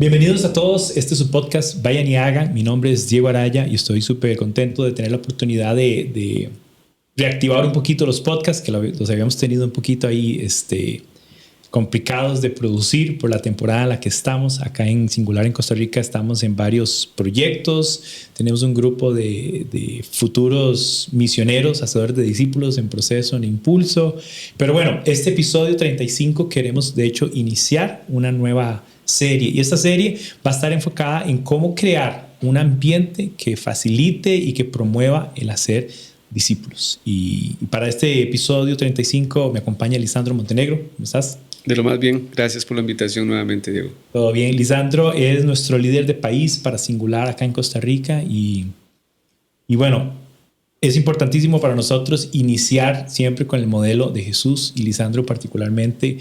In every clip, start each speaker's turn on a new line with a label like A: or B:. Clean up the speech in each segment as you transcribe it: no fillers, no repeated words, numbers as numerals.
A: Bienvenidos a todos, este es su podcast Vayan y Hagan. Mi nombre es Diego Araya y estoy súper contento de tener la oportunidad de reactivar un poquito los podcasts que los habíamos tenido un poquito ahí complicados de producir por la temporada en la que estamos. Acá en Singular en Costa Rica estamos en varios proyectos, tenemos un grupo de futuros misioneros, hacedores de discípulos en proceso, en impulso. Pero bueno, este episodio 35 queremos de hecho iniciar una nueva serie, y esta serie va a estar enfocada en cómo crear un ambiente que facilite y que promueva el hacer discípulos. Y para este episodio 35 me acompaña Lisandro Montenegro. ¿Cómo estás?
B: De lo más bien, gracias por la invitación nuevamente, Diego.
A: Todo bien. Lisandro es nuestro líder de país para Singular acá en Costa Rica y bueno, es importantísimo para nosotros iniciar siempre con el modelo de Jesús, y Lisandro particularmente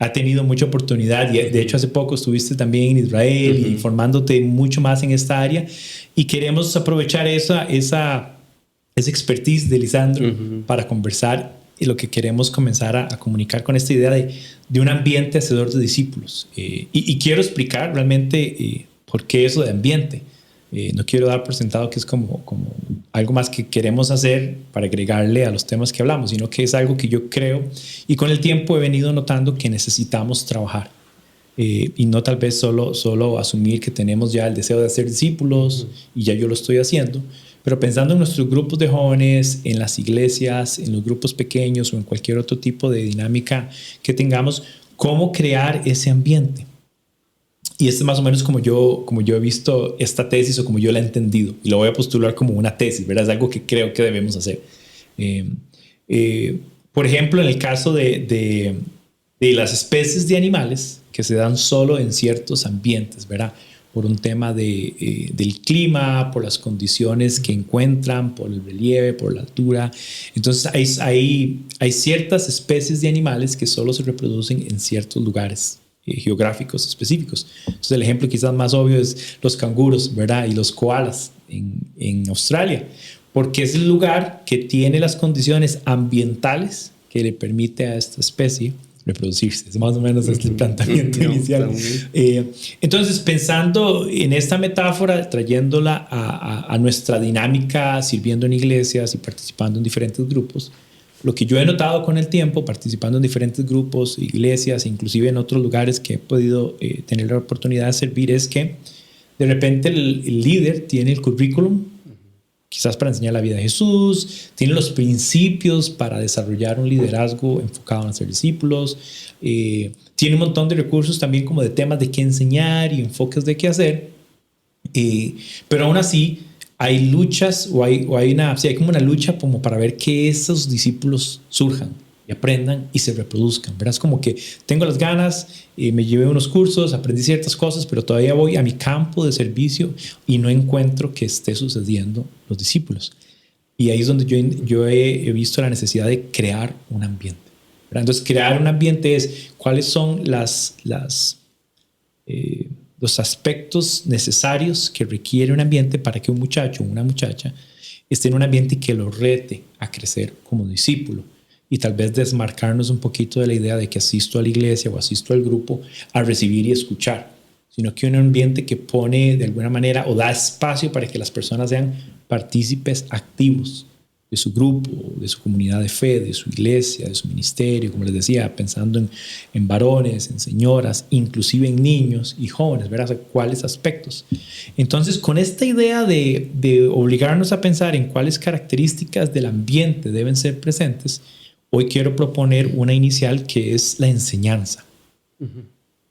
A: ha tenido mucha oportunidad, y de hecho hace poco estuviste también en Israel y formándote mucho más en esta área, y queremos aprovechar esa expertise de Lisandro para conversar, y lo que queremos comenzar a comunicar con esta idea de un ambiente hacedor de discípulos. Y quiero explicar realmente por qué eso de ambiente. No quiero dar por sentado que es como algo más que queremos hacer para agregarle a los temas que hablamos, sino que es algo que yo creo, y con el tiempo he venido notando que necesitamos trabajar. Y no tal vez solo asumir que tenemos ya el deseo de hacer discípulos y ya yo lo estoy haciendo, pero pensando en nuestros grupos de jóvenes, en las iglesias, en los grupos pequeños o en cualquier otro tipo de dinámica que tengamos, cómo crear ese ambiente. Y es más o menos como yo he visto esta tesis, o como yo la he entendido, y lo voy a postular como una tesis, ¿verdad? Es algo que creo que debemos hacer. Por ejemplo, en el caso de las especies de animales que se dan solo en ciertos ambientes, ¿verdad? Por un tema del clima, por las condiciones que encuentran, por el relieve, por la altura. Entonces hay ciertas especies de animales que solo se reproducen en ciertos lugares geográficos específicos. Entonces el ejemplo quizás más obvio es los canguros, ¿verdad? Y los koalas en Australia, porque es el lugar que tiene las condiciones ambientales que le permite a esta especie reproducirse. Es más o menos este planteamiento inicial. Entonces, pensando en esta metáfora, trayéndola a nuestra dinámica, sirviendo en iglesias y participando en diferentes grupos, lo que yo he notado con el tiempo, participando en diferentes grupos, iglesias, inclusive en otros lugares que he podido tener la oportunidad de servir, es que de repente el líder tiene el currículum, quizás para enseñar la vida de Jesús, tiene los principios para desarrollar un liderazgo enfocado en hacer discípulos, tiene un montón de recursos también como de temas de qué enseñar y enfoques de qué hacer, pero aún así hay luchas hay como una lucha como para ver que esos discípulos surjan y aprendan y se reproduzcan, ¿verdad? Es como que tengo las ganas, me llevé unos cursos, aprendí ciertas cosas, pero todavía voy a mi campo de servicio y no encuentro que esté sucediendo los discípulos. Y ahí es donde yo he visto la necesidad de crear un ambiente, ¿verdad? Entonces, crear un ambiente es cuáles son los aspectos necesarios que requiere un ambiente para que un muchacho o una muchacha esté en un ambiente que lo rete a crecer como discípulo, y tal vez desmarcarnos un poquito de la idea de que asisto a la iglesia o asisto al grupo a recibir y escuchar, sino que un ambiente que pone de alguna manera o da espacio para que las personas sean partícipes activos de su grupo, de su comunidad de fe, de su iglesia, de su ministerio, como les decía, pensando en varones, en señoras, inclusive en niños y jóvenes, ¿verdad? O sea, ¿cuáles aspectos? Entonces, con esta idea de obligarnos a pensar en cuáles características del ambiente deben ser presentes, hoy quiero proponer una inicial que es la enseñanza.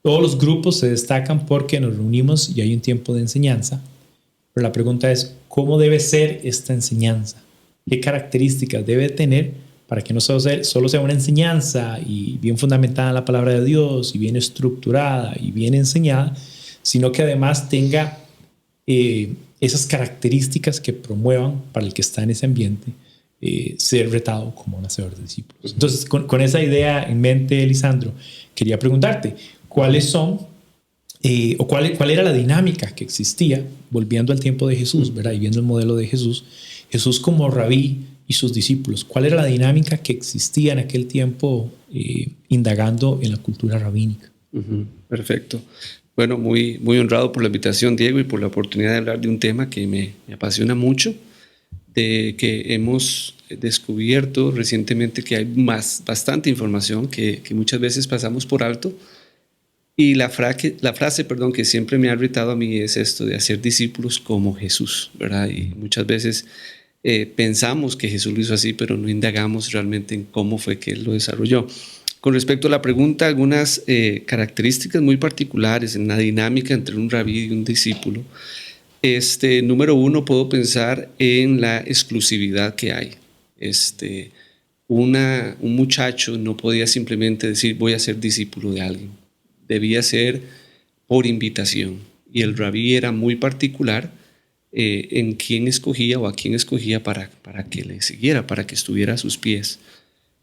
A: Todos los grupos se destacan porque nos reunimos y hay un tiempo de enseñanza, pero la pregunta es, ¿cómo debe ser esta enseñanza? ¿Qué características debe tener para que no solo sea una enseñanza y bien fundamentada en la palabra de Dios y bien estructurada y bien enseñada, sino que además tenga esas características que promuevan para el que está en ese ambiente ser retado como un hacedor de discípulos? Entonces, con esa idea en mente, Lisandro, quería preguntarte, ¿cuáles son cuál era la dinámica que existía, volviendo al tiempo de Jesús, ¿verdad? Y viendo el modelo de Jesús como rabí y sus discípulos? ¿Cuál era la dinámica que existía en aquel tiempo indagando en la cultura rabínica?
B: Perfecto. Bueno, muy, muy honrado por la invitación, Diego, y por la oportunidad de hablar de un tema que me apasiona mucho, de que hemos descubierto recientemente que hay bastante información que muchas veces pasamos por alto. Y la frase, perdón, que siempre me ha irritado a mí es esto de hacer discípulos como Jesús, ¿verdad? Y muchas veces pensamos que Jesús lo hizo así, pero no indagamos realmente en cómo fue que Él lo desarrolló. Con respecto a la pregunta, algunas características muy particulares en la dinámica entre un rabí y un discípulo. Número uno, puedo pensar en la exclusividad que hay. Un muchacho no podía simplemente decir voy a ser discípulo de alguien. Debía ser por invitación. Y el rabí era muy particular en quién escogía o a quién escogía para que le siguiera, para que estuviera a sus pies.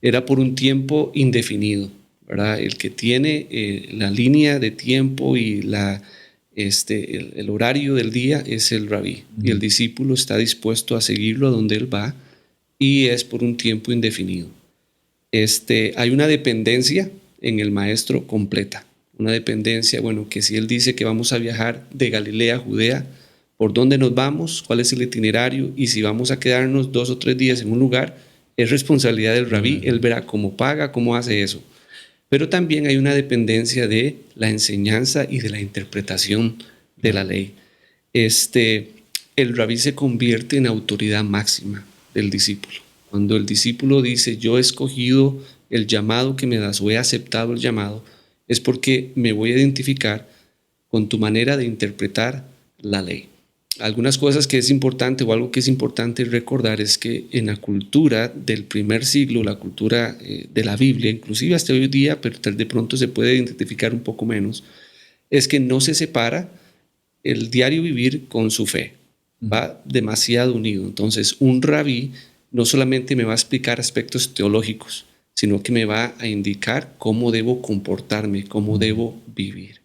B: Era por un tiempo indefinido, ¿verdad? El que tiene la línea de tiempo y el horario del día es el rabí. Y el discípulo está dispuesto a seguirlo a donde él va y es por un tiempo indefinido. Hay una dependencia en el maestro completa. Una dependencia, bueno, que si él dice que vamos a viajar de Galilea a Judea, ¿por dónde nos vamos? ¿Cuál es el itinerario? Y si vamos a quedarnos 2 o 3 días en un lugar, es responsabilidad del rabí. Él verá cómo paga, cómo hace eso. Pero también hay una dependencia de la enseñanza y de la interpretación de la ley. El rabí se convierte en autoridad máxima del discípulo. Cuando el discípulo dice, yo he escogido el llamado que me das o he aceptado el llamado, es porque me voy a identificar con tu manera de interpretar la ley. Algunas cosas que es importante o algo que es importante recordar es que en la cultura del primer siglo, la cultura de la Biblia, inclusive hasta hoy día, pero de pronto se puede identificar un poco menos, es que no se separa el diario vivir con su fe. Va demasiado unido. Entonces, un rabí no solamente me va a explicar aspectos teológicos, sino que me va a indicar cómo debo comportarme, cómo debo vivir.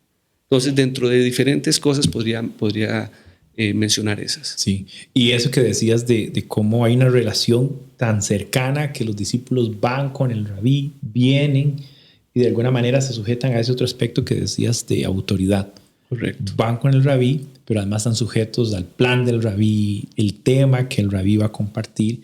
B: Entonces, dentro de diferentes cosas podría mencionar esas.
A: Sí, y eso que decías de cómo hay una relación tan cercana que los discípulos van con el rabí, vienen y de alguna manera se sujetan a ese otro aspecto que decías de autoridad.
B: Correcto.
A: Van con el rabí, pero además están sujetos al plan del rabí, el tema que el rabí va a compartir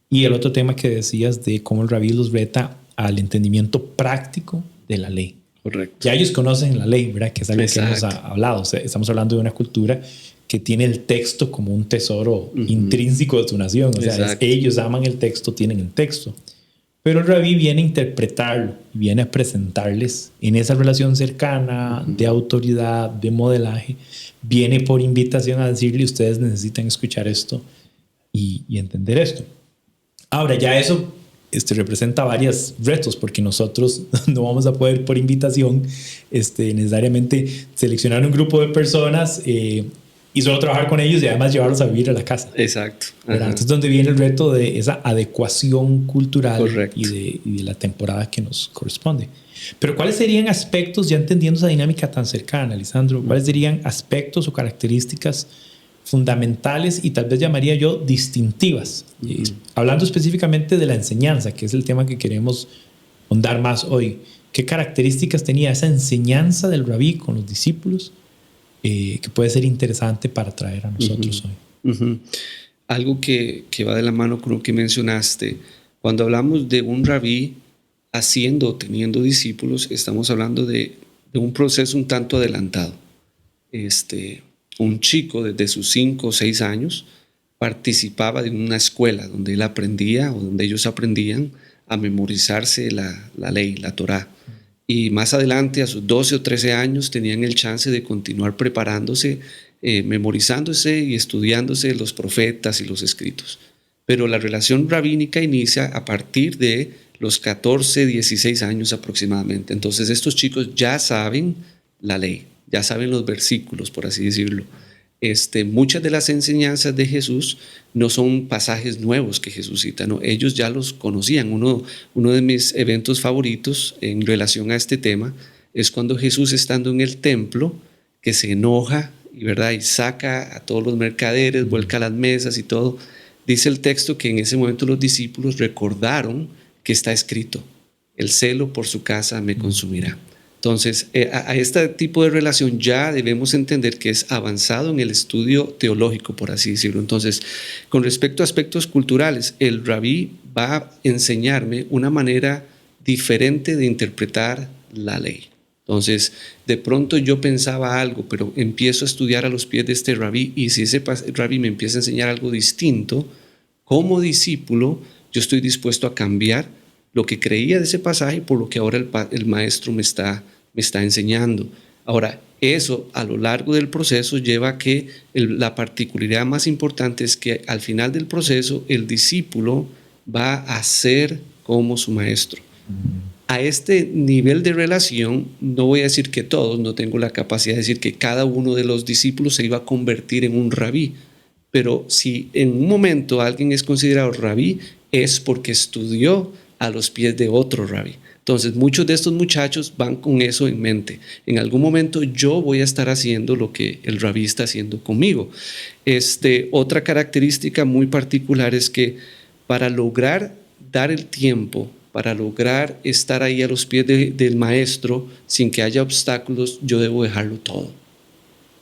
A: y el otro tema que decías de cómo el rabí los reta al entendimiento práctico de la ley.
B: Correcto.
A: Ya ellos conocen la ley, ¿verdad? Que es algo
B: Exacto.
A: que hemos hablado. O sea, estamos hablando de una cultura que tiene el texto como un tesoro intrínseco de su nación. O sea, ellos aman el texto, tienen el texto. Pero el rabí viene a interpretarlo, viene a presentarles en esa relación cercana de autoridad, de modelaje, viene por invitación a decirle, ustedes necesitan escuchar esto y entender esto. Ahora, ya eso representa varios retos, porque nosotros no vamos a poder por invitación necesariamente seleccionar un grupo de personas y solo trabajar con ellos y además llevarlos a vivir a la casa.
B: Exacto.
A: Entonces, donde viene el reto de esa adecuación cultural y de la temporada que nos corresponde. Pero ¿cuáles serían aspectos, ya entendiendo esa dinámica tan cercana, Lisandro, cuáles serían aspectos o características fundamentales y tal vez llamaría yo distintivas? Hablando específicamente de la enseñanza, que es el tema que queremos ahondar más hoy. ¿Qué características tenía esa enseñanza del rabí con los discípulos que puede ser interesante para traer a nosotros hoy?
B: Algo que va de la mano con lo que mencionaste, cuando hablamos de un rabí haciendo o teniendo discípulos, estamos hablando de un proceso un tanto adelantado. Un chico desde sus 5 o 6 años participaba de una escuela donde él aprendía o donde ellos aprendían a memorizarse la ley, la Torá. Y más adelante, a sus 12 o 13 años, tenían el chance de continuar preparándose, memorizándose y estudiándose los profetas y los escritos. Pero la relación rabínica inicia a partir de los 14, 16 años aproximadamente. Entonces estos chicos ya saben la ley, ya saben los versículos, por así decirlo. Muchas de las enseñanzas de Jesús no son pasajes nuevos que Jesús cita, no, ellos ya los conocían. Uno de mis eventos favoritos en relación a este tema es cuando Jesús, estando en el templo, que se enoja y saca a todos los mercaderes, vuelca las mesas y todo. Dice el texto que en ese momento los discípulos recordaron que está escrito: el celo por su casa me consumirá. Entonces, a este tipo de relación ya debemos entender que es avanzado en el estudio teológico, por así decirlo. Entonces, con respecto a aspectos culturales, el rabí va a enseñarme una manera diferente de interpretar la ley. Entonces, de pronto yo pensaba algo, pero empiezo a estudiar a los pies de este rabí, y si ese rabí me empieza a enseñar algo distinto, como discípulo, yo estoy dispuesto a cambiar lo que creía de ese pasaje por lo que ahora el maestro me está enseñando. Ahora, eso a lo largo del proceso lleva a que la particularidad más importante es que al final del proceso el discípulo va a ser como su maestro. A este nivel de relación, no voy a decir que todos, no tengo la capacidad de decir que cada uno de los discípulos se iba a convertir en un rabí, pero si en un momento alguien es considerado rabí, es porque estudió a los pies de otro rabí. Entonces, muchos de estos muchachos van con eso en mente. En algún momento yo voy a estar haciendo lo que el rabí está haciendo conmigo. Otra característica muy particular es que para lograr dar el tiempo, para lograr estar ahí a los pies del maestro sin que haya obstáculos, yo debo dejarlo todo.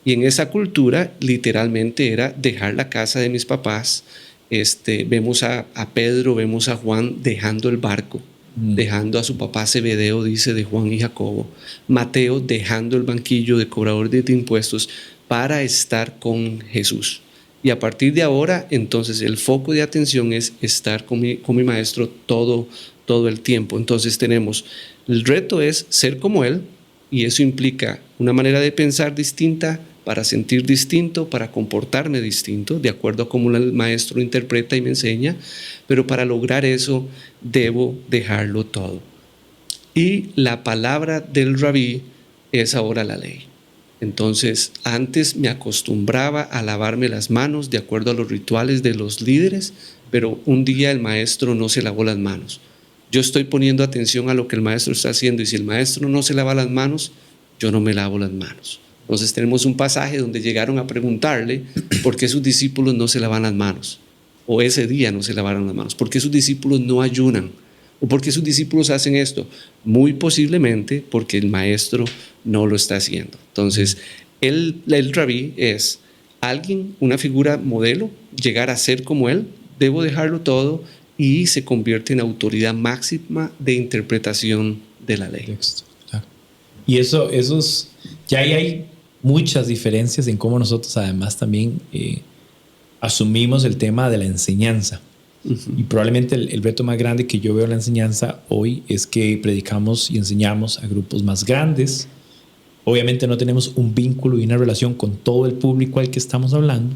B: Y en esa cultura literalmente era dejar la casa de mis papás. Vemos a Pedro, vemos a Juan dejando el barco, dejando a su papá Zebedeo, dice, de Juan y Jacobo. Mateo dejando el banquillo de cobrador de impuestos para estar con Jesús. Y a partir de ahora, entonces, el foco de atención es estar con mi maestro todo el tiempo. Entonces el reto es ser como él, y eso implica una manera de pensar distinta, para sentir distinto, para comportarme distinto, de acuerdo a cómo el maestro interpreta y me enseña, pero para lograr eso debo dejarlo todo. Y la palabra del rabí es ahora la ley. Entonces, antes me acostumbraba a lavarme las manos de acuerdo a los rituales de los líderes, pero un día el maestro no se lavó las manos. Yo estoy poniendo atención a lo que el maestro está haciendo, y si el maestro no se lava las manos, yo no me lavo las manos. Entonces tenemos un pasaje donde llegaron a preguntarle por qué sus discípulos no se lavan las manos, o ese día no se lavaron las manos, por qué sus discípulos no ayunan, o por qué sus discípulos hacen esto. Muy posiblemente porque el maestro no lo está haciendo. Entonces el rabí es alguien, una figura modelo, llegar a ser como él, debo dejarlo todo, y se convierte en autoridad máxima de interpretación de la ley.
A: Claro. Y ya hay muchas diferencias en cómo nosotros además también asumimos el tema de la enseñanza. Y probablemente el reto más grande que yo veo en la enseñanza hoy es que predicamos y enseñamos a grupos más grandes. Obviamente no tenemos un vínculo y una relación con todo el público al que estamos hablando,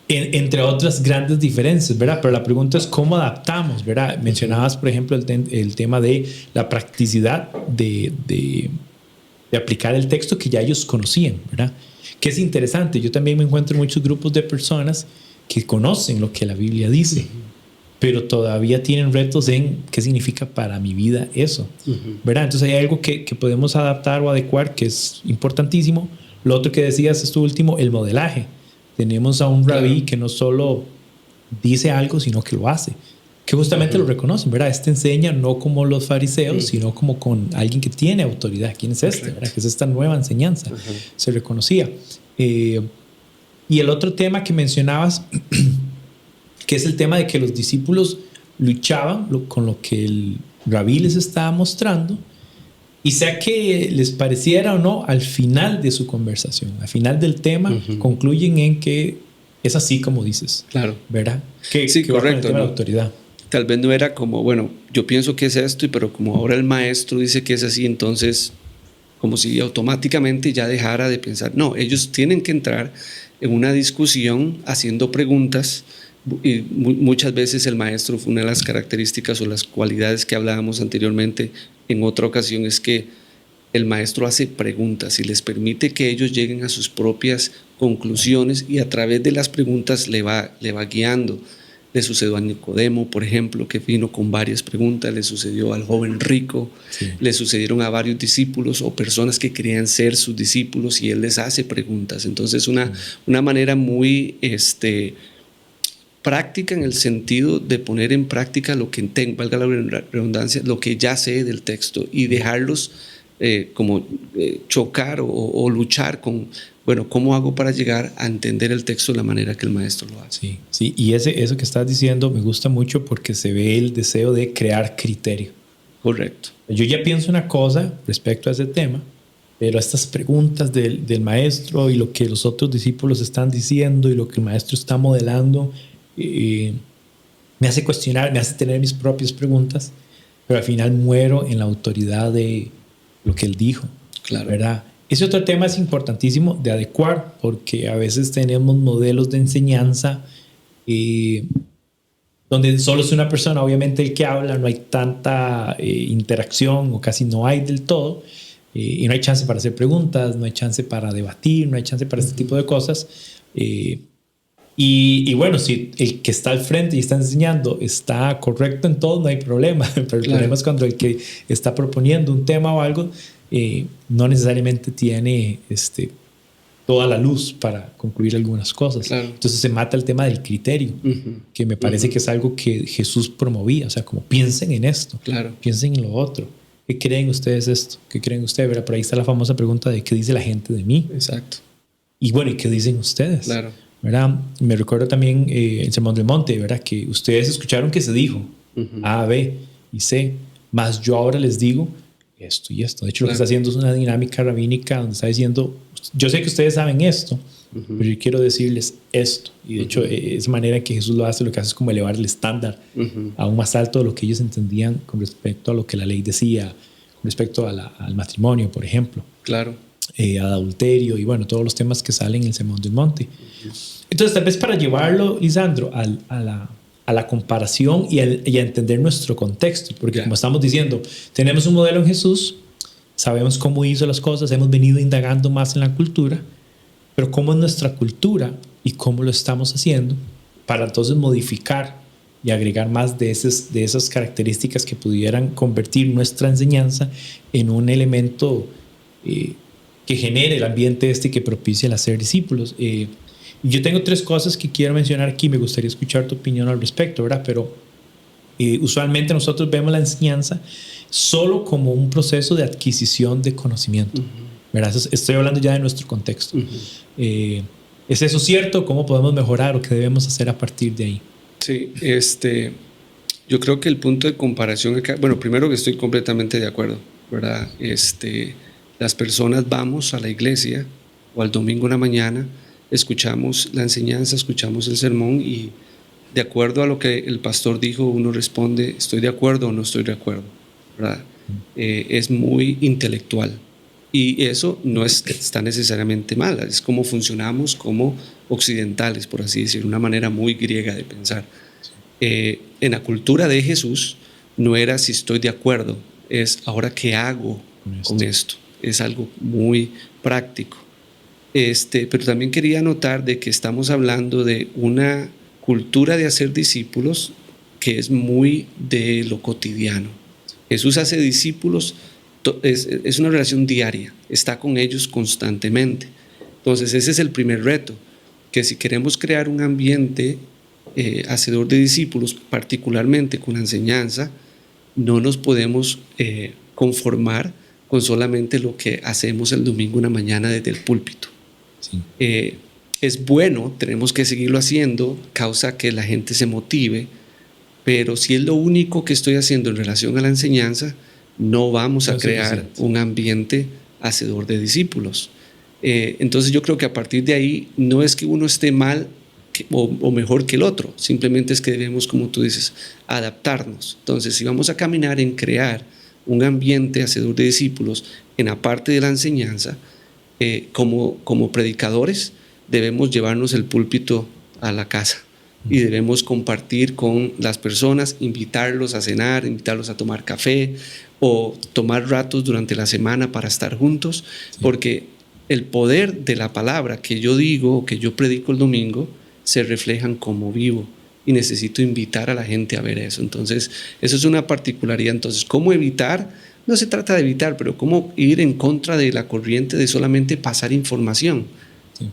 A: entre otras grandes diferencias, ¿verdad? Pero la pregunta es cómo adaptamos, ¿verdad? Mencionabas, por ejemplo, el tema de la practicidad de aplicar el texto que ya ellos conocían, ¿verdad? Que es interesante. Yo también me encuentro en muchos grupos de personas que conocen lo que la Biblia dice, pero todavía tienen retos en qué significa para mi vida eso, ¿verdad? Entonces hay algo que podemos adaptar o adecuar que es importantísimo. Lo otro que decías, esto último, el modelaje. Tenemos a un rabí que no solo dice algo, sino que lo hace, que justamente lo reconocen, ¿verdad? Enseña no como los fariseos, sino como con alguien que tiene autoridad. ¿Quién es este? ¿Verdad? Que es esta nueva enseñanza. Se reconocía. Y el otro tema que mencionabas, que es el tema de que los discípulos luchaban con lo que el rabí les estaba mostrando, y sea que les pareciera o no, al final de su conversación, al final del tema, concluyen en que es así como dices.
B: Claro.
A: ¿Verdad?
B: Sí,
A: que
B: correcto.
A: Va con el tema de la autoridad.
B: Tal vez no era como, bueno, yo pienso que es esto, pero como ahora el maestro dice que es así, entonces como si automáticamente ya dejara de pensar. No, ellos tienen que entrar en una discusión haciendo preguntas, y muchas veces el maestro, fue una de las características o las cualidades que hablábamos anteriormente en otra ocasión, es que el maestro hace preguntas y les permite que ellos lleguen a sus propias conclusiones, y a través de las preguntas le va guiando. Le sucedió a Nicodemo, por ejemplo, que vino con varias preguntas. Le sucedió al joven rico. Sí. Le sucedieron a varios discípulos o personas que querían ser sus discípulos, y él les hace preguntas. Entonces una manera muy práctica en el sentido de poner en práctica lo que valga la redundancia, lo que ya sé del texto y dejarlos chocar o luchar con, bueno, ¿cómo hago para llegar a entender el texto de la manera que el maestro lo hace?
A: Sí, sí, y eso que estás diciendo me gusta mucho porque se ve el deseo de crear criterio.
B: Correcto.
A: Yo ya pienso una cosa respecto a ese tema, pero estas preguntas del maestro y lo que los otros discípulos están diciendo y lo que el maestro está modelando, me hace cuestionar, me hace tener mis propias preguntas, pero al final muero en la autoridad de lo que él dijo.
B: Claro.
A: ¿Verdad? Ese otro tema es importantísimo de adecuar, porque a veces tenemos modelos de enseñanza donde solo es una persona, obviamente el que habla, no hay tanta interacción o casi no hay del todo, y no hay chance para hacer preguntas, no hay chance para debatir, no hay chance para este tipo de cosas. Y bueno, si el que está al frente y está enseñando está correcto en todo, no hay problema. Pero el problema es cuando el que está proponiendo un tema o algo no necesariamente tiene toda la luz para concluir algunas cosas. Claro. Entonces se mata el tema del criterio, que me parece que es algo que Jesús promovía. O sea, como piensen en esto, piensen en lo otro. ¿Qué creen ustedes esto? ¿Qué creen ustedes? ¿Verdad? Por ahí está la famosa pregunta de ¿qué dice la gente de mí?
B: Exacto.
A: Y bueno, ¿y qué dicen ustedes?
B: Claro.
A: ¿Verdad? Me recuerdo también el Sermón del Monte, ¿verdad? Que ustedes escucharon que se dijo A, B y C, más yo ahora les digo esto y esto. De hecho, lo que está haciendo es una dinámica rabínica donde está diciendo, yo sé que ustedes saben esto, pero yo quiero decirles esto. Y de hecho, esa manera en que Jesús lo hace es como elevar el estándar aún más alto de lo que ellos entendían con respecto a lo que la ley decía, con respecto al matrimonio, por ejemplo.
B: Claro.
A: Al adulterio y bueno, todos los temas que salen en el Sermón del Monte. Entonces, tal vez para llevarlo, Lisandro, a la comparación y a entender nuestro contexto, porque como estamos diciendo, tenemos un modelo en Jesús, sabemos cómo hizo las cosas, hemos venido indagando más en la cultura, pero cómo es nuestra cultura y cómo lo estamos haciendo para entonces modificar y agregar más de esas características que pudieran convertir nuestra enseñanza en un elemento que genere el ambiente que propicia el hacer discípulos. Yo tengo 3 cosas que quiero mencionar aquí, me gustaría escuchar tu opinión al respecto, ¿verdad? Pero usualmente nosotros vemos la enseñanza solo como un proceso de adquisición de conocimiento, ¿verdad? Estoy hablando ya de nuestro contexto. ¿Es eso cierto? ¿Cómo podemos mejorar o qué debemos hacer a partir de ahí?
B: Sí, yo creo que el punto de comparación acá, bueno, primero que estoy completamente de acuerdo, ¿verdad? Las personas vamos a la iglesia o al domingo en la mañana, escuchamos la enseñanza, escuchamos el sermón y de acuerdo a lo que el pastor dijo, uno responde, estoy de acuerdo o no estoy de acuerdo, ¿verdad? Es muy intelectual y eso no está necesariamente mal, es como funcionamos como occidentales, por así decir, una manera muy griega de pensar. En la cultura de Jesús no era si estoy de acuerdo, es ahora qué hago con esto. Es algo muy práctico. Pero también quería anotar de que estamos hablando de una cultura de hacer discípulos que es muy de lo cotidiano. Jesús hace discípulos, es una relación diaria, está con ellos constantemente. Entonces ese es el primer reto, que si queremos crear un ambiente hacedor de discípulos, particularmente con la enseñanza, no nos podemos conformar con solamente lo que hacemos el domingo en la mañana desde el púlpito. Sí. Es bueno, tenemos que seguirlo haciendo, causa que la gente se motive, pero si es lo único que estoy haciendo en relación a la enseñanza, no vamos a crear un ambiente hacedor de discípulos. Entonces yo creo que a partir de ahí no es que uno esté mal o mejor que el otro, simplemente es que debemos, como tú dices, adaptarnos. Entonces si vamos a caminar en crear un ambiente hacedor de discípulos en la parte de la enseñanza, como predicadores debemos llevarnos el púlpito a la casa y debemos compartir con las personas, invitarlos a cenar, invitarlos a tomar café o tomar ratos durante la semana para estar juntos, porque el poder de la palabra que yo digo o que yo predico el domingo se reflejan como vivo y necesito invitar a la gente a ver eso. Entonces, eso es una particularidad. Entonces, ¿cómo evitar? No se trata de evitar, pero cómo ir en contra de la corriente de solamente pasar información.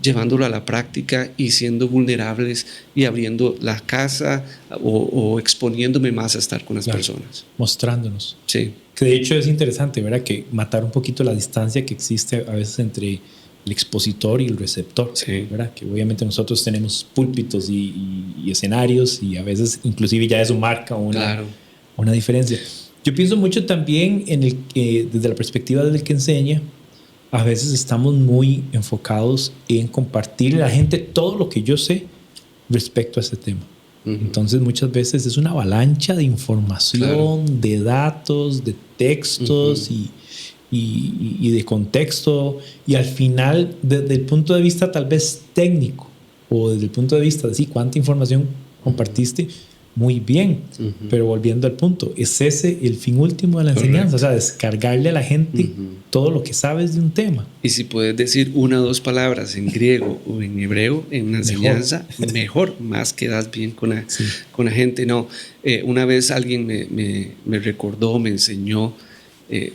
B: llevándolo a la práctica y siendo vulnerables y abriendo la casa o exponiéndome más a estar con las personas.
A: Mostrándonos.
B: Sí.
A: Que de hecho es interesante, ¿verdad? Que matar un poquito la distancia que existe a veces entre el expositor y el receptor,
B: sí.
A: ¿verdad? Que obviamente nosotros tenemos púlpitos y escenarios y a veces inclusive ya eso marca una diferencia. Yo pienso mucho también en el que desde la perspectiva del que enseña, a veces estamos muy enfocados en compartir a la gente todo lo que yo sé respecto a ese tema. Entonces muchas veces es una avalancha de información, de datos, de textos y de contexto, y al final desde el punto de vista tal vez técnico o desde el punto de vista de sí, cuánta información compartiste, muy bien, pero volviendo al punto, es ese el fin último de la enseñanza, o sea, descargarle a la gente todo lo que sabes de un tema.
B: Y si puedes decir 1 o 2 palabras en griego o en hebreo en una enseñanza, mejor, más quedas bien con la gente. No, una vez alguien me recordó, me enseñó,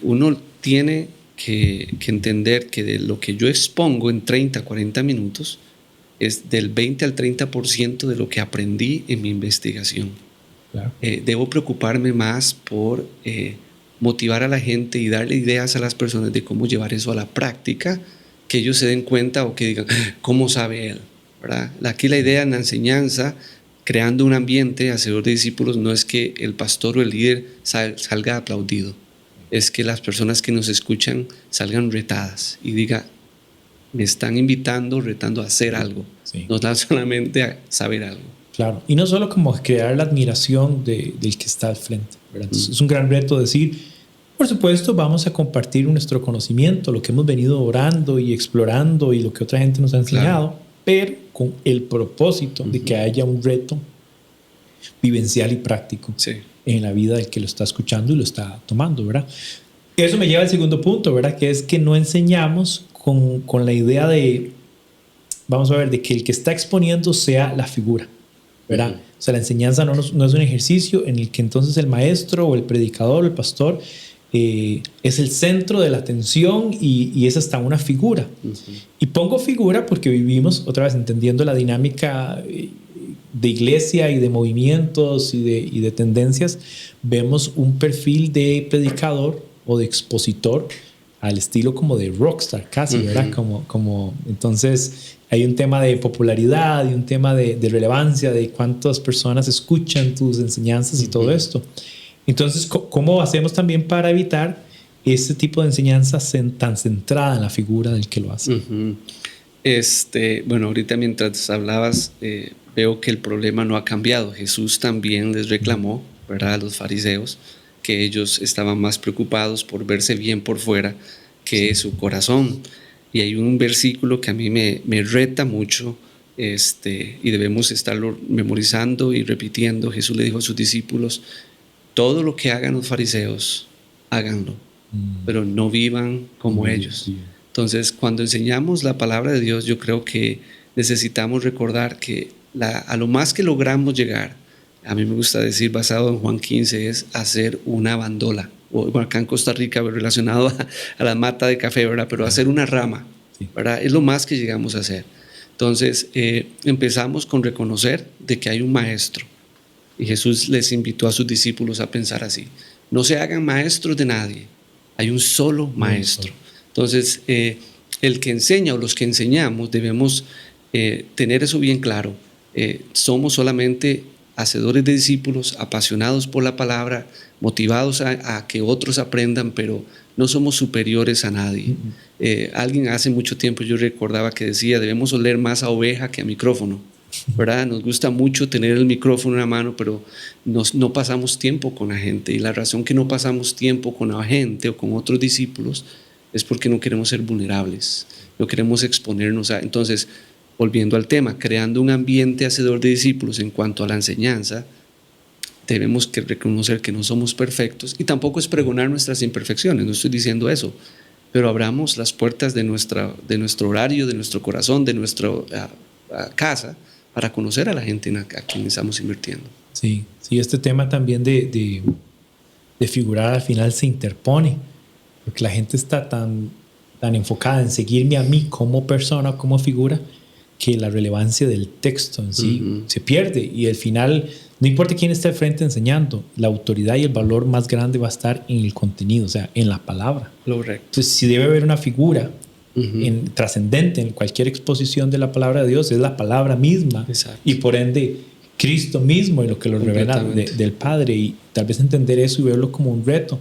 B: uno tiene que entender que de lo que yo expongo en 30, 40 minutos, es del 20 al 30% de lo que aprendí en mi investigación.
A: Claro.
B: Debo preocuparme más por motivar a la gente y darle ideas a las personas de cómo llevar eso a la práctica, que ellos se den cuenta o que digan, ¿cómo sabe él? ¿Verdad? Aquí la idea en la enseñanza, creando un ambiente hacedor de discípulos, no es que el pastor o el líder salga aplaudido, es que las personas que nos escuchan salgan retadas y digan, me están invitando, retando a hacer algo, no tan solamente a saber algo.
A: Claro, y no solo como crear la admiración del que está al frente, ¿verdad? Entonces, es un gran reto decir, por supuesto, vamos a compartir nuestro conocimiento, lo que hemos venido orando y explorando y lo que otra gente nos ha enseñado, pero con el propósito de que haya un reto vivencial y práctico en la vida del que lo está escuchando y lo está tomando, ¿verdad? Eso me lleva al segundo punto, ¿verdad? Que es que no enseñamos con la idea de, vamos a ver, de que el que está exponiendo sea la figura, ¿verdad? O sea, la enseñanza no es un ejercicio en el que entonces el maestro o el predicador o el pastor es el centro de la atención y es hasta una figura. Y pongo figura porque vivimos, otra vez entendiendo la dinámica de iglesia y de movimientos y de tendencias, vemos un perfil de predicador o de expositor al estilo como de rockstar casi, ¿verdad? Como, entonces hay un tema de popularidad y un tema de relevancia, de cuántas personas escuchan tus enseñanzas y todo esto. Entonces, ¿cómo hacemos también para evitar ese tipo de enseñanza tan centrada en la figura del que lo hace?
B: Bueno, ahorita mientras hablabas, veo que el problema no ha cambiado. Jesús también les reclamó, ¿verdad?, a los fariseos, que ellos estaban más preocupados por verse bien por fuera que su corazón. Y hay un versículo que a mí me reta mucho, y debemos estarlo memorizando y repitiendo. Jesús le dijo a sus discípulos, todo lo que hagan los fariseos, háganlo, pero no vivan como ellos. Entonces, cuando enseñamos la palabra de Dios, yo creo que necesitamos recordar que a lo más que logramos llegar, a mí me gusta decir, basado en Juan 15, es hacer una bandola, o bueno, acá en Costa Rica relacionado a la mata de café, ¿verdad? Pero hacer una rama, ¿verdad? Es lo más que llegamos a hacer. Entonces, empezamos con reconocer de que hay un maestro, y Jesús les invitó a sus discípulos a pensar así, no se hagan maestros de nadie, hay un solo maestro. Entonces, el que enseña o los que enseñamos debemos tener eso bien claro. Somos solamente hacedores de discípulos, apasionados por la palabra, motivados a que otros aprendan, pero no somos superiores a nadie. Alguien hace mucho tiempo yo recordaba que decía, debemos oler más a oveja que a micrófono, ¿verdad? Nos gusta mucho tener el micrófono en la mano, pero no pasamos tiempo con la gente, y la razón que no pasamos tiempo con la gente o con otros discípulos es porque no queremos ser vulnerables, no queremos exponernos a... Entonces, volviendo al tema, creando un ambiente hacedor de discípulos en cuanto a la enseñanza, debemos reconocer que no somos perfectos y tampoco es pregonar nuestras imperfecciones, no estoy diciendo eso, pero abramos las puertas de nuestro horario, de nuestro corazón, de nuestra casa, para conocer a la gente a quien estamos invirtiendo.
A: Sí, este tema también de figurar al final se interpone, porque la gente está tan tan enfocada en seguirme a mí como persona, como figura, que la relevancia del texto en sí se pierde. Y al final, no importa quién esté al frente enseñando, la autoridad y el valor más grande va a estar en el contenido, o sea, en la palabra.
B: Correcto.
A: Entonces, si debe haber una figura trascendente en cualquier exposición de la palabra de Dios, es la palabra misma.
B: Exacto.
A: Y por ende, Cristo mismo y lo que lo revela del Padre. Y tal vez entender eso y verlo como un reto.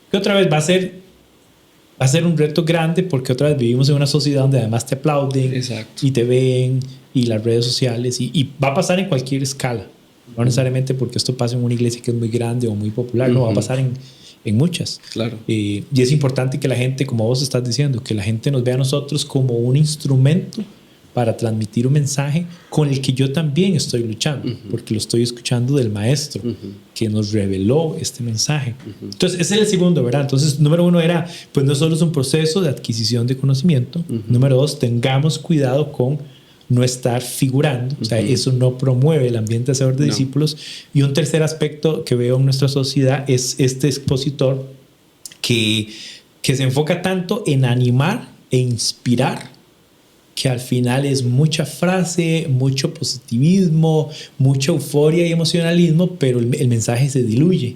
A: Que otra vez va a ser un reto grande, porque otra vez vivimos en una sociedad donde además te aplauden.
B: Exacto.
A: Y te ven, y las redes sociales, y va a pasar en cualquier escala. No necesariamente porque esto pasa en una iglesia que es muy grande o muy popular, no, va a pasar en muchas.
B: Claro.
A: Y es importante que la gente, como vos estás diciendo, que la gente nos vea a nosotros como un instrumento para transmitir un mensaje con el que yo también estoy luchando, porque lo estoy escuchando del maestro que nos reveló este mensaje. Entonces, ese es el segundo, ¿verdad? Entonces, número uno era, pues no solo es un proceso de adquisición de conocimiento. Número dos, tengamos cuidado con no estar figurando, o sea, eso no promueve el ambiente hacedor de discípulos. Y un tercer aspecto que veo en nuestra sociedad es este expositor que se enfoca tanto en animar e inspirar, que al final es mucha frase, mucho positivismo, mucha euforia y emocionalismo, pero el mensaje se diluye.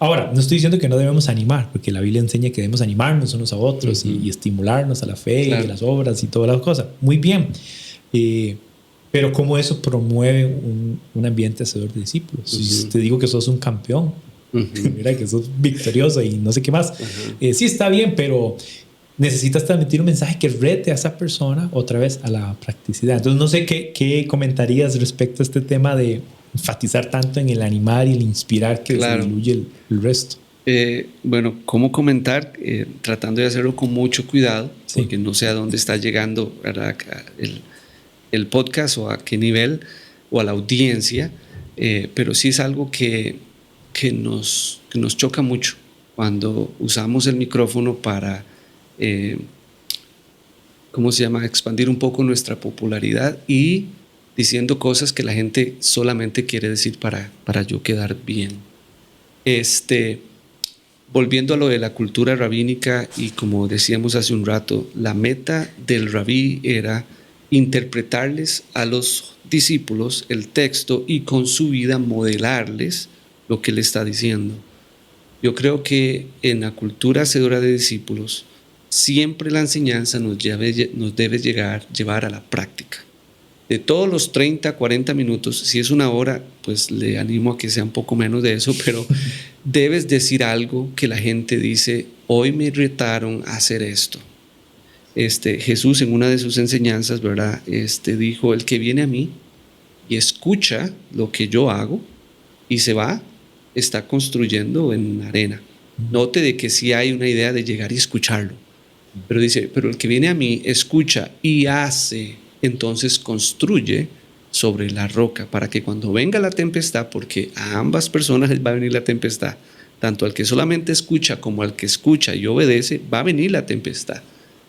A: Ahora, no estoy diciendo que no debemos animar, porque la Biblia enseña que debemos animarnos unos a otros y estimularnos a la fe y a las obras y todas las cosas. Muy bien. Pero ¿cómo eso promueve un ambiente hacedor de discípulos? Si te digo que sos un campeón, mira que sos victorioso y no sé qué más. Sí, está bien, pero necesitas transmitir un mensaje que rete a esa persona otra vez a la practicidad. Entonces, no sé qué comentarías respecto a este tema de enfatizar tanto en el animar y el inspirar que se diluye el resto.
B: Bueno, ¿cómo comentar? Tratando de hacerlo con mucho cuidado, porque no sé a dónde está llegando, ¿verdad?, el podcast o a qué nivel o a la audiencia, pero sí es algo que nos choca mucho cuando usamos el micrófono para ¿cómo se llama?, expandir un poco nuestra popularidad y diciendo cosas que la gente solamente quiere decir para yo quedar bien. Volviendo a lo de la cultura rabínica, y como decíamos hace un rato, la meta del rabí era interpretarles a los discípulos el texto y con su vida modelarles lo que él está diciendo. Yo creo que en la cultura hacedora de discípulos siempre la enseñanza nos debe llevar a la práctica. De todos los 30, 40 minutos, si es una hora, pues le animo a que sea un poco menos de eso, pero debes decir algo que la gente dice, hoy me retaron a hacer esto. Jesús en una de sus enseñanzas, ¿verdad?, dijo, el que viene a mí y escucha lo que yo hago y se va, está construyendo en arena. Note de que sí hay una idea de llegar y escucharlo. Pero dice, pero el que viene a mí, escucha y hace, entonces construye sobre la roca, para que cuando venga la tempestad, porque a ambas personas les va a venir la tempestad, tanto al que solamente escucha como al que escucha y obedece, va a venir la tempestad.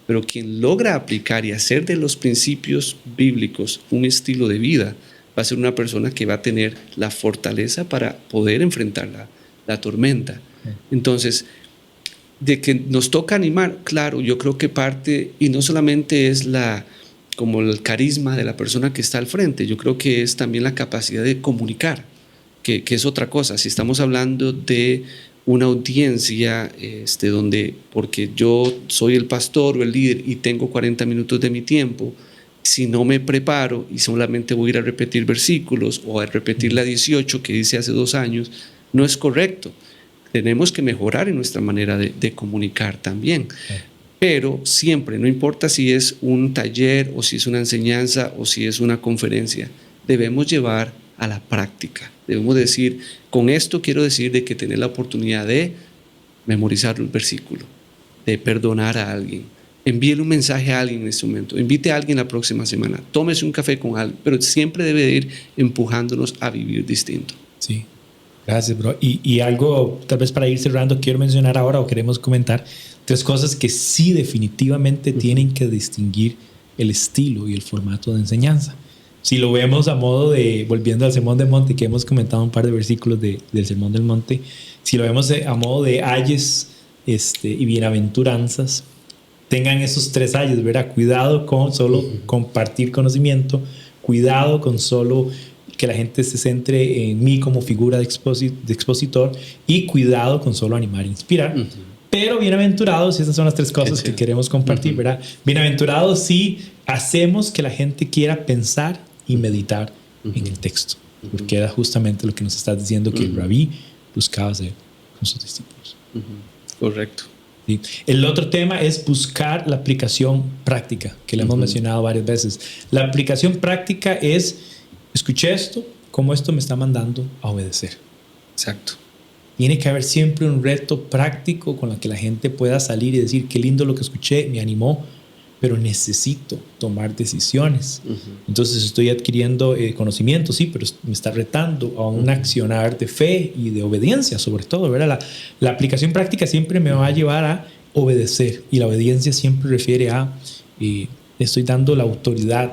B: Pero quien logra aplicar y hacer de los principios bíblicos un estilo de vida, va a ser una persona que va a tener la fortaleza para poder enfrentar la tormenta. Entonces, de que nos toca animar, claro, yo creo que parte, y no solamente es como el carisma de la persona que está al frente, yo creo que es también la capacidad de comunicar, que es otra cosa. Si estamos hablando de una audiencia donde, porque yo soy el pastor o el líder y tengo 40 minutos de mi tiempo, si no me preparo y solamente voy a ir a repetir versículos o a repetir la 18 que dice hace 2 años, no es correcto. Tenemos que mejorar en nuestra manera de comunicar también. Pero siempre, no importa si es un taller o si es una enseñanza o si es una conferencia, debemos llevar a la práctica. Debemos decir, con esto quiero decir de que tener la oportunidad de memorizar un versículo, de perdonar a alguien, envíele un mensaje a alguien en este momento, invite a alguien la próxima semana, tómese un café con alguien, pero siempre debe ir empujándonos a vivir distinto.
A: Sí. Gracias, bro. Y algo, tal vez para ir cerrando, quiero mencionar ahora o queremos comentar 3 cosas que sí definitivamente tienen que distinguir el estilo y el formato de enseñanza. Si lo vemos a modo de, volviendo al Sermón del Monte, que hemos comentado un par de versículos del Sermón del Monte, si lo vemos a modo de ayes y bienaventuranzas, tengan esos 3 años, ¿verdad? Cuidado con solo compartir conocimiento, cuidado con solo que la gente se centre en mí como figura de expositor, y cuidado con solo animar e inspirar. Pero bienaventurados, y esas son las 3 cosas que queremos compartir, ¿verdad? Bienaventurados si hacemos que la gente quiera pensar y meditar en el texto, porque era justamente lo que nos estás diciendo que el rabí buscaba hacer con sus discípulos.
B: Correcto.
A: ¿Sí? El otro tema es buscar la aplicación práctica, que le hemos mencionado varias veces. La aplicación práctica es: escuché esto, ¿cómo esto me está mandando a obedecer?
B: Exacto.
A: Tiene que haber siempre un reto práctico con el que la gente pueda salir y decir: qué lindo lo que escuché, me animó, pero necesito tomar decisiones. Entonces estoy adquiriendo conocimiento, sí, pero me está retando a un accionar de fe y de obediencia, sobre todo, ¿verdad? La aplicación práctica siempre me va a llevar a obedecer, y la obediencia siempre refiere a estoy dando la autoridad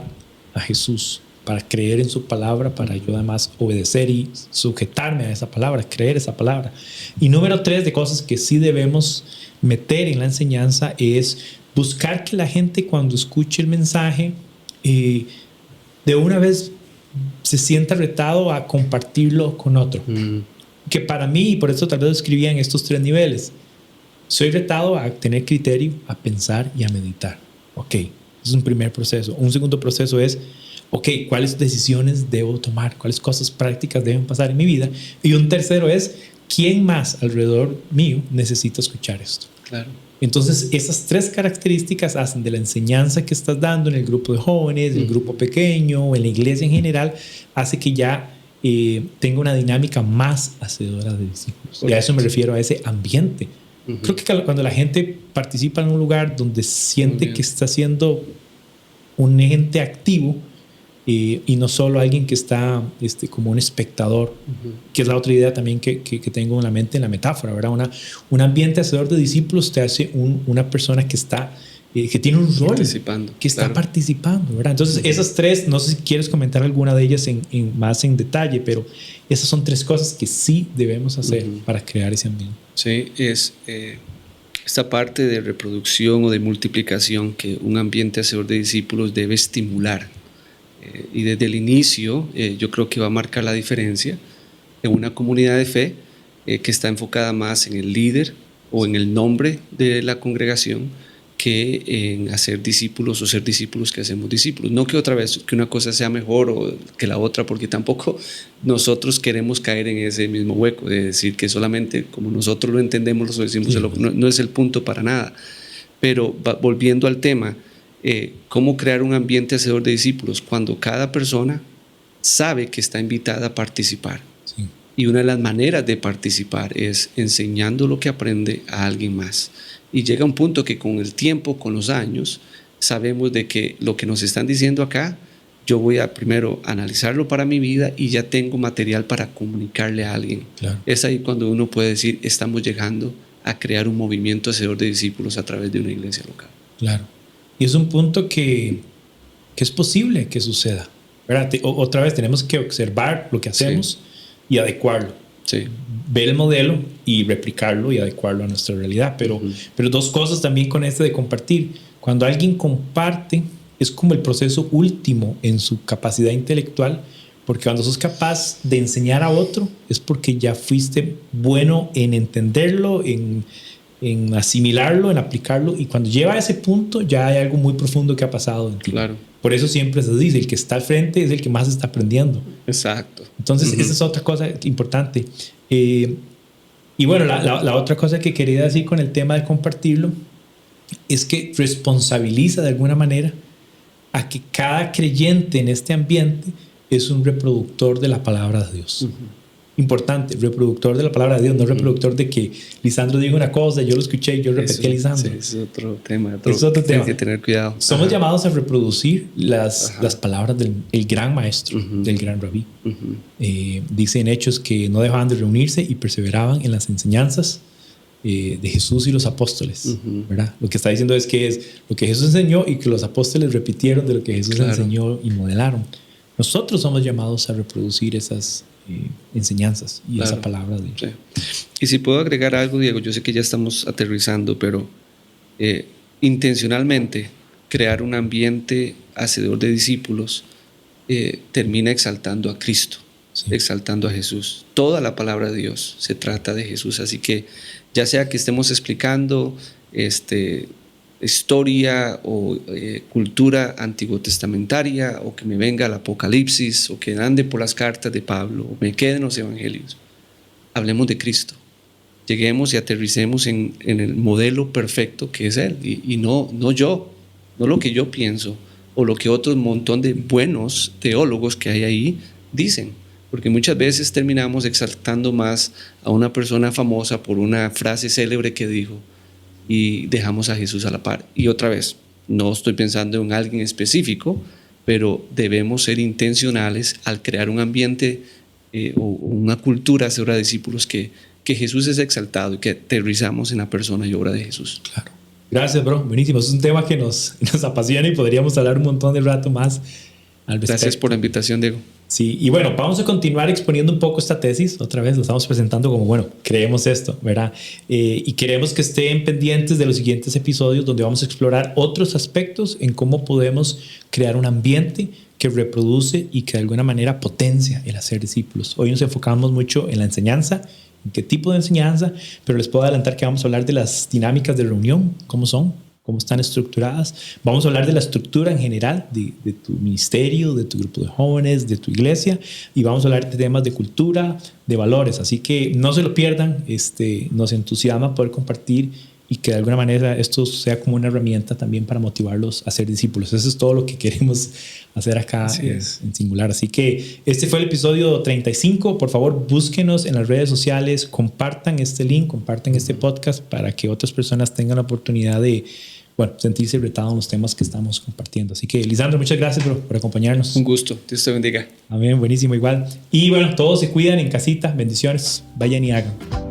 A: a Jesús para creer en su palabra, para yo además obedecer y sujetarme a esa palabra, creer esa palabra. Y número 3 de cosas que sí debemos meter en la enseñanza es buscar que la gente, cuando escuche el mensaje, de una vez se sienta retado a compartirlo con otro. Que para mí, y por eso tal vez lo escribía en estos 3 niveles, soy retado a tener criterio, a pensar y a meditar. Ok, ese es un primer proceso. Un segundo proceso es: ok, ¿cuáles decisiones debo tomar? ¿Cuáles cosas prácticas deben pasar en mi vida? Y un tercero es: ¿quién más alrededor mío necesita escuchar esto?
B: Claro.
A: Entonces, esas 3 características hacen de la enseñanza que estás dando en el grupo de jóvenes, el grupo pequeño o en la iglesia en general, hace que ya tenga una dinámica más hacedora de discípulos. Y a eso me refiero, a ese ambiente. Creo que cuando la gente participa en un lugar donde siente que está siendo un ente activo, y no solo alguien que está como un espectador, que es la otra idea también que tengo en la mente en la metáfora, ¿verdad? Un ambiente hacedor de discípulos te hace una persona que está, que tiene un rol, que está participando, ¿verdad? Entonces esas 3, no sé si quieres comentar alguna de ellas más en detalle, pero esas son 3 cosas que sí debemos hacer para crear ese ambiente.
B: Sí, es esta parte de reproducción o de multiplicación que un ambiente hacedor de discípulos debe estimular. Y desde el inicio yo creo que va a marcar la diferencia en una comunidad de fe que está enfocada más en el líder o en el nombre de la congregación que en hacer discípulos o ser discípulos que hacemos discípulos. No que otra vez que una cosa sea mejor o que la otra, porque tampoco nosotros queremos caer en ese mismo hueco de decir que solamente como nosotros lo entendemos lo decimos. No es el punto para nada. Pero volviendo al tema, cómo crear un ambiente hacedor de discípulos cuando cada persona sabe que está invitada a participar. Sí. Y una de las maneras de participar es enseñando lo que aprende a alguien más. Y llega un punto que con el tiempo, con los años, sabemos de que lo que nos están diciendo acá, yo voy a primero analizarlo para mi vida y ya tengo material para comunicarle a alguien. Claro. Es ahí cuando uno puede decir, estamos llegando a crear un movimiento hacedor de discípulos a través de una iglesia local.
A: Claro. Y es un punto que es posible que suceda, ¿verdad? Otra vez tenemos que observar lo que hacemos y adecuarlo.
B: Sí.
A: Ver el modelo y replicarlo y adecuarlo a nuestra realidad. Pero 2 cosas también con de compartir. Cuando alguien comparte, es como el proceso último en su capacidad intelectual, porque cuando sos capaz de enseñar a otro, es porque ya fuiste bueno en entenderlo, en asimilarlo, en aplicarlo, y cuando lleva a ese punto ya hay algo muy profundo que ha pasado en ti.
B: Claro.
A: Por eso siempre se dice, el que está al frente es el que más está aprendiendo.
B: Exacto.
A: Entonces esa es otra cosa importante. Y bueno, la otra cosa que quería decir con el tema de compartirlo es que responsabiliza de alguna manera a que cada creyente en este ambiente es un reproductor de la palabra de Dios. Importante, reproductor de la palabra de Dios, no reproductor de que Lisandro diga una cosa, yo lo escuché y yo repetí a Lisandro.
B: Sí, es otro tema.
A: Es otro tema.
B: Hay que tener cuidado.
A: Somos llamados a reproducir las palabras del gran maestro, del gran rabí. Dice en Hechos que no dejaban de reunirse y perseveraban en las enseñanzas de Jesús y los apóstoles, ¿verdad? Lo que está diciendo es que es lo que Jesús enseñó y que los apóstoles repitieron de lo que Jesús enseñó y modelaron. Nosotros somos llamados a reproducir esas enseñanzas y esa palabra de...
B: Y si puedo agregar algo, Diego, yo sé que ya estamos aterrizando, pero intencionalmente crear un ambiente hacedor de discípulos, termina exaltando a Cristo, exaltando a Jesús. Toda la palabra de Dios se trata de Jesús, así que ya sea que estemos explicando historia o cultura antiguo testamentaria, o que me venga el Apocalipsis, o que ande por las cartas de Pablo, o me quede en los evangelios, hablemos de Cristo. Lleguemos y aterricemos en el modelo perfecto que es Él, y no yo, no lo que yo pienso o lo que otro montón de buenos teólogos que hay ahí dicen, porque muchas veces terminamos exaltando más a una persona famosa por una frase célebre que dijo y dejamos a Jesús a la par. Y otra vez, no estoy pensando en alguien específico, pero debemos ser intencionales al crear un ambiente o una cultura hacia discípulos que Jesús es exaltado y que aterrizamos en la persona y obra de Jesús.
A: Claro. Gracias, bro. Buenísimo. Es un tema que nos apasiona y podríamos hablar un montón de rato más al respecto.
B: Gracias por la invitación, Diego.
A: Sí, y bueno, vamos a continuar exponiendo un poco esta tesis. Otra vez lo estamos presentando como, bueno, creemos esto, ¿verdad? Y queremos que estén pendientes de los siguientes episodios donde vamos a explorar otros aspectos en cómo podemos crear un ambiente que reproduce y que de alguna manera potencia el hacer discípulos. Hoy nos enfocamos mucho en la enseñanza, en qué tipo de enseñanza, pero les puedo adelantar que vamos a hablar de las dinámicas de reunión, cómo son, cómo están estructuradas. Vamos a hablar de la estructura en general de tu ministerio, de tu grupo de jóvenes, de tu iglesia, y vamos a hablar de temas de cultura, de valores. Así que no se lo pierdan. Nos entusiasma poder compartir y que de alguna manera esto sea como una herramienta también para motivarlos a ser discípulos. Eso es todo lo que queremos hacer acá en Singular. Así que este fue el episodio 35. Por favor, búsquenos en las redes sociales, compartan este link, compartan este podcast para que otras personas tengan la oportunidad de sentirse retados en los temas que estamos compartiendo. Así que, Lisandro, muchas gracias por acompañarnos.
B: Un gusto. Dios te bendiga.
A: Amén, buenísimo, igual. Y bueno, todos se cuidan en casita. Bendiciones. Vayan y hagan.